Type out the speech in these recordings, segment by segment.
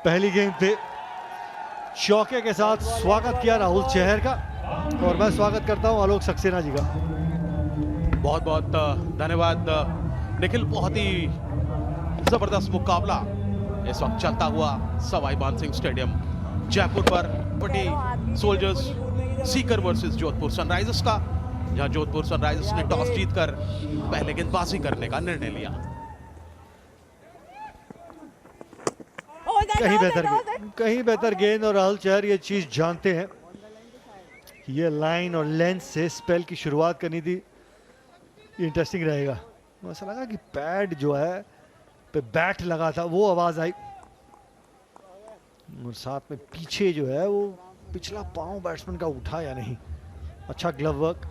पहली गेंद पे चौके के साथ स्वागत किया राहुल चहर का, और मैं स्वागत करता हूं आलोक सक्सेना जी का। बहुत बहुत धन्यवाद निखिल। बहुत ही जबरदस्त मुकाबला इस वक्त चलता हुआ सवाई मानसिंह स्टेडियम जयपुर पर पटी soldiers Sikar versus Jodhpur Sunrisers का, जहां जोधपुर सनराइजर्स ने टॉस जीतकर पहले गेंदबाजी करने का निर्णय लिया। कहीं बेहतर गेंद, और राहुल चहर ये चीज जानते हैं। ये लाइन और लेंथ से स्पेल की शुरुआत करनी थी, इंटरेस्टिंग रहेगा। ऐसा लगा कि पैड जो है पे बैट लगा था, वो आवाज आई, और साथ में पीछे जो है वो पिछला पांव बैट्समैन का उठा या नहीं। अच्छा glove work,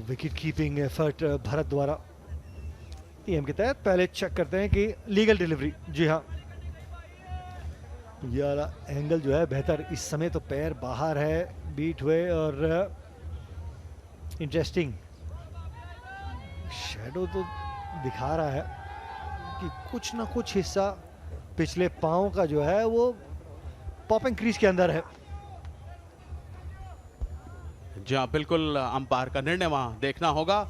wicket keeping effort Bharat द्वारा। टीएम के तहत पहले चेक करते हैं कि लीगल डिलीवरी, जी हाँ, ये वाला एंगल जो है बेहतर। इस समय तो पैर बाहर है, बीट हुए, और इंटरेस्टिंग शैडो तो दिखा रहा है कि कुछ ना कुछ हिस्सा पिछले पांव का जो है वो पॉपिंग क्रीज के अंदर है। जी हाँ, बिल्कुल अंपायर का निर्णय वहां देखना होगा,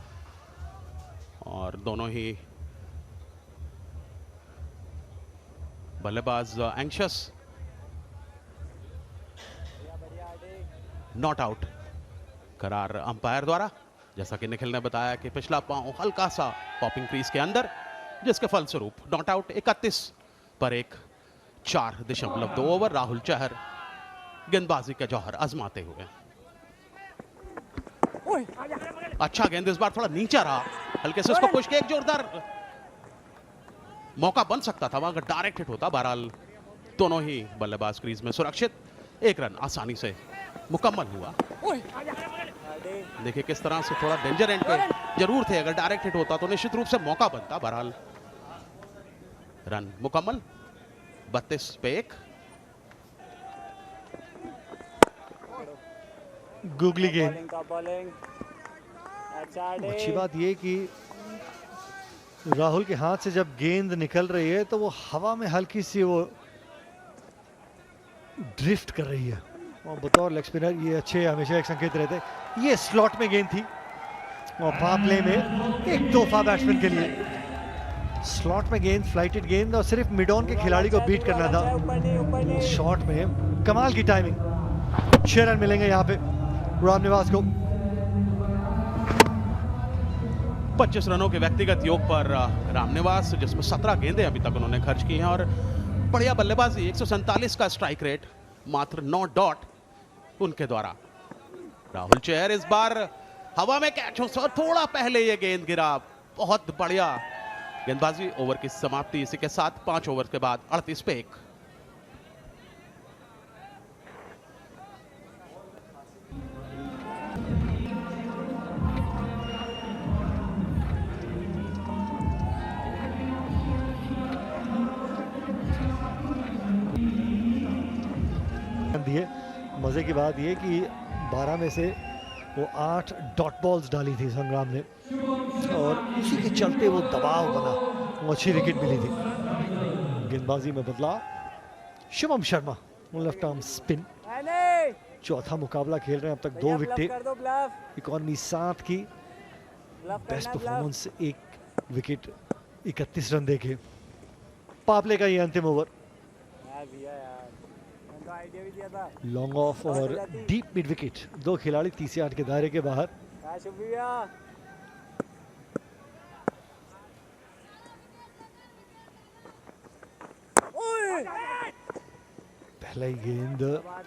और दोनों ही बल्लेबाज एंग्शियस। नॉट आउट करार अंपायर द्वारा, जैसा कि निखिल ने बताया कि पिछला पांव हल्का सा पॉपिंग क्रीज के अंदर, जिसके फलस्वरूप नॉट आउट। 31 पर 1, 4.2 ओवर। राहुल चहर गेंदबाजी का जौहर आजमाते हुए। अच्छा गेंद इस बार थोड़ा नीचा रहा, हल्के से उसको पुश किया, एक जोरदार मौका बन सकता था वहां अगर डायरेक्ट हिट होता। बहरहाल दोनों ही बल्लेबाज क्रीज में सुरक्षित। 1 रन आसानी से मुकम्मल हुआ। देखिए किस तरह से थोड़ा डेंजर एंड पे जरूर थे, अगर डायरेक्ट हिट होता तो निश्चित रूप से मौका बनता। बहरहाल रन मुकम्मल। 32 पे 1। गूगली गेंद। अच्छी बात यह कि राहुल के हाथ से जब गेंद निकल रही है तो वो हवा में हल्की सी वो ड्रिफ्ट कर रही है, और बतौर लेग स्पिनर ये अच्छे हमेशा एक संकेत रहते हैं। ये स्लॉट में गेंद थी, और पावर प्ले में एक तोहफा बैट्समैन के लिए। स्लॉट में गेंद, फ्लाइटेड गेंद, और सिर्फ मिड ऑन के खिलाड़ी को बीट करना था। शॉट में कमाल की टाइमिंग। 6 रन मिलेंगे यहाँ पे रामनिवास को। 25 रनों के व्यक्तिगत योग पर रामनिवास, जिसमें 17 गेंदें अभी तक उन्होंने खर्च की हैं, और बढ़िया बल्लेबाजी। 147 का स्ट्राइक रेट, मात्र 9 डॉट उनके द्वारा। राहुल चहर इस बार हवा में कैच हो, थोड़ा पहले ये गेंद गिरा। बहुत बढ़िया गेंदबाजी। ओवर की समाप्ति इसी के साथ 5 ओवर के बाद 38 पे 1। दिए। मजे की बात यह कि 12 में से वो 8 डॉट बॉल्स डाली थी संग्राम ने, और उसी के चलते वो दबाव बना, वो अच्छी विकेट मिली थी। गेंदबाजी में बदलाव। Shubham Sharma left arm spin. चौथा मुकाबला खेल रहे हैं अब तक। 2 विकेट, इकॉनमी 7 की। बेस्ट परफॉर्मेंस, 1 विकेट 31 रन देके। पापले का ये अंतिम ओवर। लॉन्ग ऑफ और डीप मिड विकेट। 2 खिलाड़ी 30 यार्ड के दायरे के बाहर। पहला ही गेंद,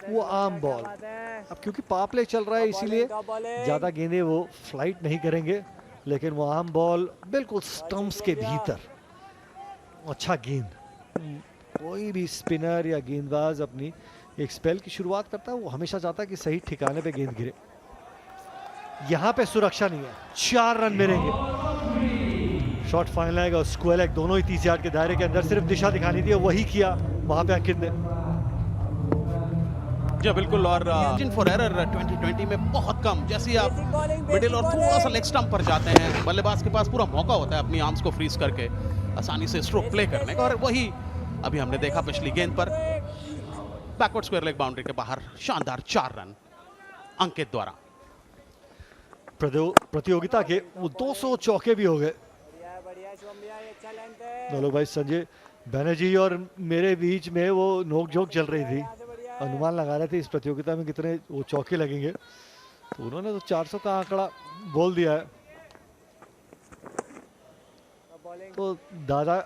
वो आर्म बॉल। अब क्योंकि पावर प्ले चल रहा है इसीलिए ज्यादा गेंदें वो फ्लाइट नहीं करेंगे, लेकिन वो आर्म बॉल बिल्कुल स्टंप्स के भीतर। अच्छा गेंद। कोई भी स्पिनर या गेंदबाज अपनी एक स्पेल की शुरुआत करता है, वो हमेशा चाहता है कि सही ठिकाने पे गेंद गिरे। यहां पे सुरक्षा नहीं है। 4 रन मिलेंगे। शॉट फाइनल आएगा, स्क्वायर लेग, दोनों ही 30 यार्ड के दायरे के अंदर। सिर्फ दिशा दिखानी थी, वही किया वहां पे अंकित ने। जी बिल्कुल, और मार्जिन फॉर एरर 2020 में बहुत कम। जैसे आप मिडिल और थोड़ा सा लेग स्टंप पर जाते हैं, बल्लेबाज के पास पूरा मौका होता है अपनी आर्म्स को फ्रीज करके आसानी से स्ट्रोक प्ले करने का, और वही अभी हमने देखा पिछली गेंद पर बैकवर्ड स्क्वायर लेग बाउंड्री के बाहर शानदार 4 रन अंकित द्वारा। प्रतियोगिता के वो 200 चौके भी हो गए। दोनों भाई संजय बैनर्जी और मेरे बीच में वो नोकझोंक चल रही थी, अनुमान लगा रहे थे इस प्रतियोगिता में कितने वो चौके लगेंगे, तो उन्होंने तो 400 का आंकड़ा बोल दिया है। तो दादा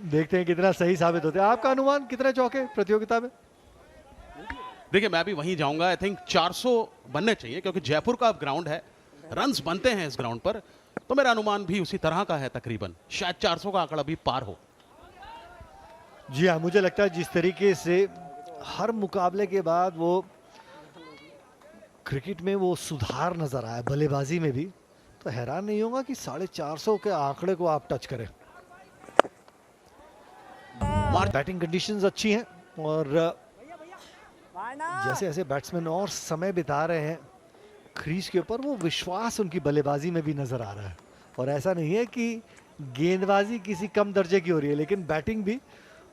देखते हैं कितना सही साबित होते हैं। आपका अनुमान कितने चौके प्रतियोगिता में? देखिए मैं भी वहीं जाऊंगा, आई थिंक 400 बनने चाहिए, क्योंकि जयपुर का ग्राउंड है, रन्स बनते हैं इस ग्राउंड पर, तो मेरा अनुमान भी उसी तरह का है तकरीबन, शायद 400 का आंकड़ा भी पार हो। जी हाँ, मुझे लगता है जिस तरीके से हर मुकाबले के बाद वो क्रिकेट में वो सुधार नजर आया, बल्लेबाजी में भी, तो हैरान नहीं होगा कि 450 के आंकड़े को आप टच करें। बैटिंग कंडीशंस अच्छी हैं और जैसे जैसे बैट्समैन और समय बिता रहे हैं क्रीज के ऊपर, वो विश्वास उनकी बल्लेबाजी में भी नजर आ रहा है। और ऐसा नहीं है कि गेंदबाजी किसी कम दर्जे की हो रही है, लेकिन बैटिंग भी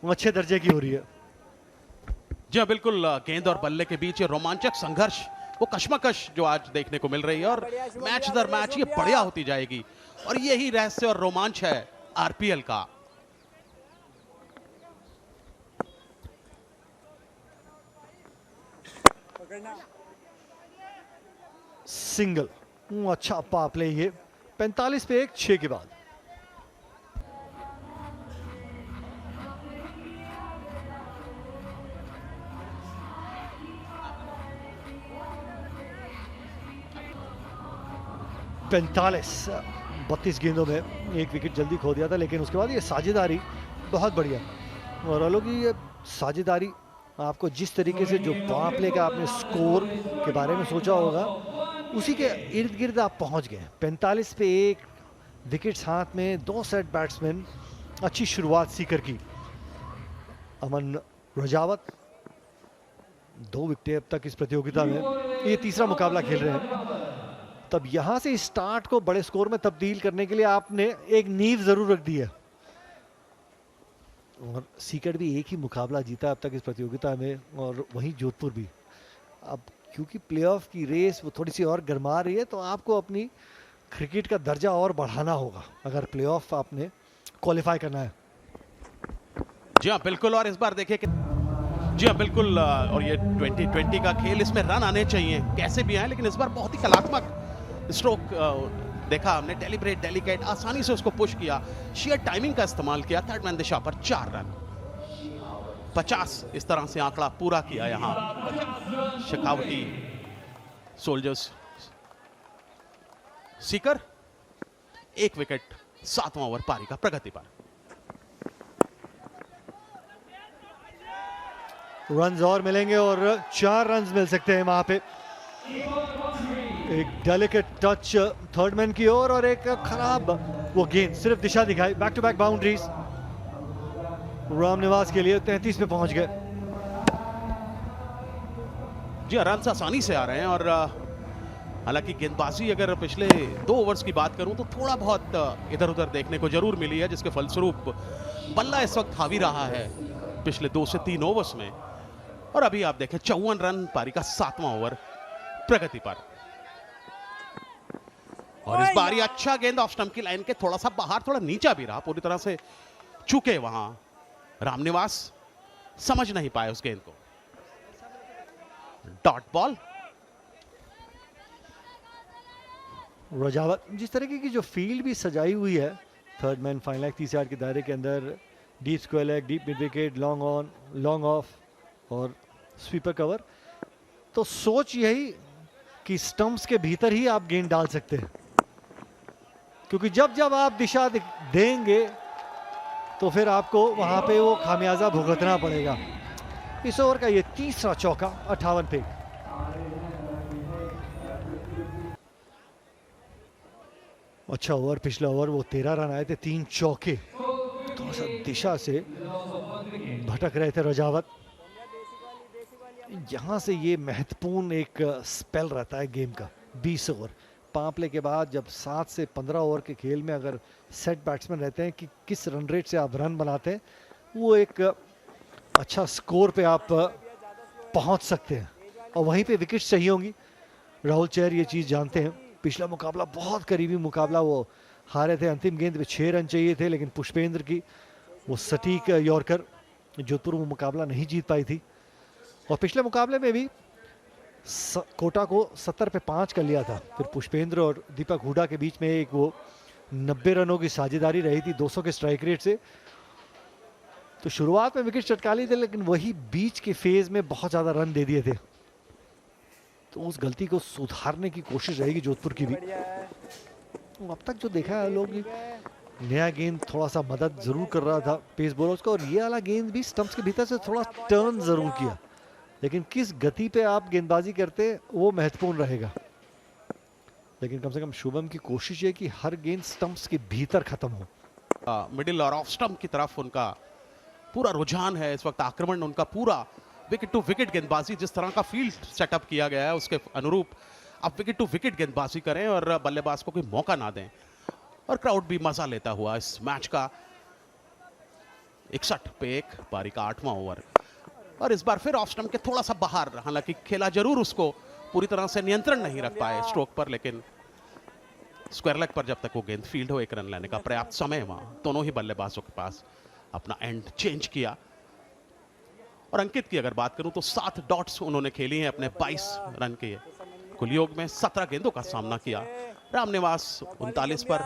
अच्छे दर्जे की हो रही है। जी हाँ, बिल्कुल, गेंद और बल्ले के बीच ये रोमांचक संघर्ष, वो कश्मकश जो आज देखने को मिल रही है, और मैच दर मैच ये बढ़िया होती जाएगी, और यही रहस्य और रोमांच है आरपीएल का। सिंगल, अच्छा पावर प्ले, ये 45 पे 1, 6 के बाद। पैंतालीस 32 गेंदों में 1 विकेट जल्दी खो दिया था, लेकिन उसके बाद ये साझेदारी बहुत बढ़िया। और अलो की ये साझेदारी आपको जिस तरीके से जो पावर प्ले का आपने स्कोर के बारे में सोचा होगा, उसी के इर्द गिर्द आप पहुंच गए। 45 पे 1, विकेट्स हाथ में, 2 सेट बैट्समैन, अच्छी शुरुआत सीकर की। अमन रजावत 2 विकेट अब तक इस प्रतियोगिता में, ये तीसरा मुकाबला खेल रहे हैं। तब यहां से स्टार्ट को बड़े स्कोर में तब्दील करने के लिए आपने एक नींव जरूर रख दी है। और सीकर भी एक ही मुकाबला जीता अब तक इस प्रतियोगिता में, और वहीं जोधपुर भी। अब क्योंकि प्लेऑफ की रेस वो थोड़ी सी और गर्मा रही है, तो आपको अपनी क्रिकेट का दर्जा और बढ़ाना होगा अगर प्लेऑफ आपने क्वालिफाई करना है। जी हाँ बिल्कुल, और इस बार देखिए कि जी हाँ बिल्कुल, और ये 2020 का खेल, इसमें रन आने चाहिए कैसे भी आए, लेकिन इस बार बहुत ही कलात्मक स्ट्रोक देखा हमने, डेलिब्रेट, डेलिकेट, आसानी से उसको पुश किया, शेयर टाइमिंग का इस्तेमाल किया, थर्ड मैन दिशा पर 4 रन, 50 इस तरह से आंकड़ा पूरा किया यहां शेखावटी सोल्जर्स। सीकर 1 विकेट, 7वां ओवर पारी का प्रगति पर। रन्स और मिलेंगे और 4 रन्स मिल सकते हैं वहां पे। एक डेलिकेट टच थर्ड मैन की ओर और एक खराब वो गेंद, सिर्फ दिशा दिखाई। Back to back boundaries Ramniwas के लिए 33 पे पहुंच गए। जी रन आसानी से आ रहे हैं, और हालांकि गेंदबाजी अगर पिछले 2 ओवर्स की बात करूं तो थोड़ा बहुत इधर उधर देखने को जरूर मिली है, जिसके फलस्वरूप बल्ला इस वक्त हावी रहा है पिछले 2 से 3 ओवर्स में। और अभी आप देखें 54 रन पारी का 7वां ओवर प्रगति पर। और इस बार ये अच्छा गेंद ऑफ स्टंप की लाइन के थोड़ा सा बाहर, थोड़ा नीचा भी रहा, पूरी तरह से चुके वहां रामनिवास, समझ नहीं पाए उस गेंद को। Dot ball. रजावत जिस तरीके की जो फील्ड भी सजाई हुई है, third man final leg 30 yard के दायरे के अंदर, deep square leg, deep mid wicket, long on, long off और स्वीपर कवर, तो सोच यही कि स्टंप्स के भीतर ही आप गेंद डाल सकते हैं, क्योंकि जब जब आप दिशा देंगे तो फिर आपको वहां पे वो खामियाजा भुगतना पड़ेगा। इस ओवर का ये तीसरा चौका 58 पे। अच्छा ओवर, पिछला ओवर वो 13 रन आए थे, 3 चौके, थोड़ा सा दिशा से भटक रहे थे रजावत। यहां से ये महत्वपूर्ण एक स्पेल रहता है गेम का। 20 ओवर पावर प्ले के बाद जब 7 से 15 ओवर के खेल में अगर सेट बैट्समैन रहते हैं कि किस रन रेट से आप रन बनाते हैं, वो एक अच्छा स्कोर पे आप पहुंच सकते हैं। और वहीं पे विकेट्स चाहिए होंगी। राहुल चहर ये चीज़ जानते हैं। पिछला मुकाबला बहुत करीबी मुकाबला, वो हारे थे। अंतिम गेंद पे 6 रन चाहिए थे, लेकिन पुष्पेंद्र की वो सटीक यॉर्कर जोधपुर वो मुकाबला नहीं जीत पाई थी। और पिछले मुकाबले में भी कोटा को 70 पे 5 कर लिया था। फिर पुष्पेंद्र और दीपक हुडा के बीच में एक वो 90 रनों की साझेदारी रही थी 200 के स्ट्राइक रेट से। तो शुरुआत में विकेट चटका लिए थे, लेकिन वही बीच के फेज में बहुत ज्यादा रन दे दिए थे। तो उस गलती को सुधारने की कोशिश रहेगी जोधपुर की भी। तो अब तक जो देखा है लोग, नया गेंद थोड़ा सा मदद जरूर कर रहा था पेस बॉलर्स को, और ये वाला गेंद भी स्टंप्स के भीतर से थोड़ा टर्न जरूर किया, लेकिन किस गति पे आप गेंदबाजी करते वो महत्वपूर्ण रहेगा। लेकिन कम से कम शुभम की कोशिश है कि हर गेंद स्टंप्स के भीतर खत्म हो। मिडिल और ऑफ स्टंप की तरफ उनका पूरा रुझान है इस वक्त। आक्रमण उनका पूरा विकेट टू विकेट गेंदबाजी, जिस तरह का फील्ड सेटअप किया गया है उसके अनुरूप आप विकेट टू विकेट गेंदबाजी करें और बल्लेबाज को कोई मौका ना दें। और क्राउड भी मजा लेता हुआ इस मैच का। 61 पे 1 पारी का 8वां ओवर, और इस बार फिर ऑफ स्टंप के थोड़ा सा बाहर। हालांकि खेला जरूर उसको पूरी तरह से नियंत्रण नहीं रख पाए स्ट्रोक पर, लेकिन स्क्वायर लेग पर जब तक वो गेंद फील्ड हो 1 रन लेने का पर्याप्त समय वहां दोनों ही बल्लेबाजों के पास अपना एंड चेंज किया। और अंकित की अगर बात करूं तो 7 डॉट्स उन्होंने खेली हैं अपने 22 रन के कुल योग में। 17 गेंदों का सामना किया। रामनिवास 39 पर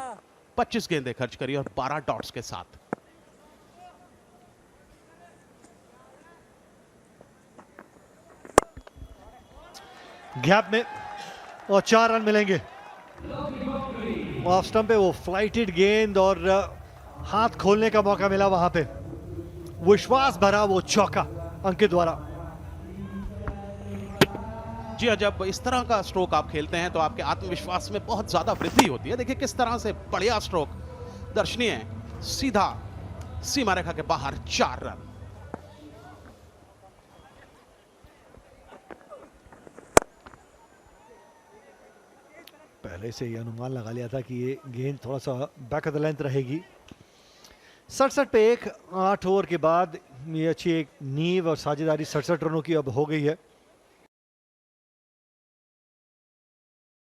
25 गेंदें खर्च करी और 12 डॉट्स के साथ। गैप में और 4 रन मिलेंगे। ऑफ स्टंप पे वो फ्लाइटेड गेंद और हाथ खोलने का मौका मिला वहां पे। विश्वास भरा वो चौका अंकित द्वारा। जी हाँ, जब इस तरह का स्ट्रोक आप खेलते हैं तो आपके आत्मविश्वास में बहुत ज्यादा वृद्धि होती है। देखिए किस तरह से बढ़िया स्ट्रोक, दर्शनीय, सीधा सीमा रेखा के बाहर 4 रन। पहले से ही अनुमान लगा लिया था कि ये गेंद थोड़ा सा बैक ऑफ द लेंथ रहेगी। 67 पे 1 8 ओवर के बाद ये अच्छी एक नींव और साझेदारी 67 रनों की अब हो गई है।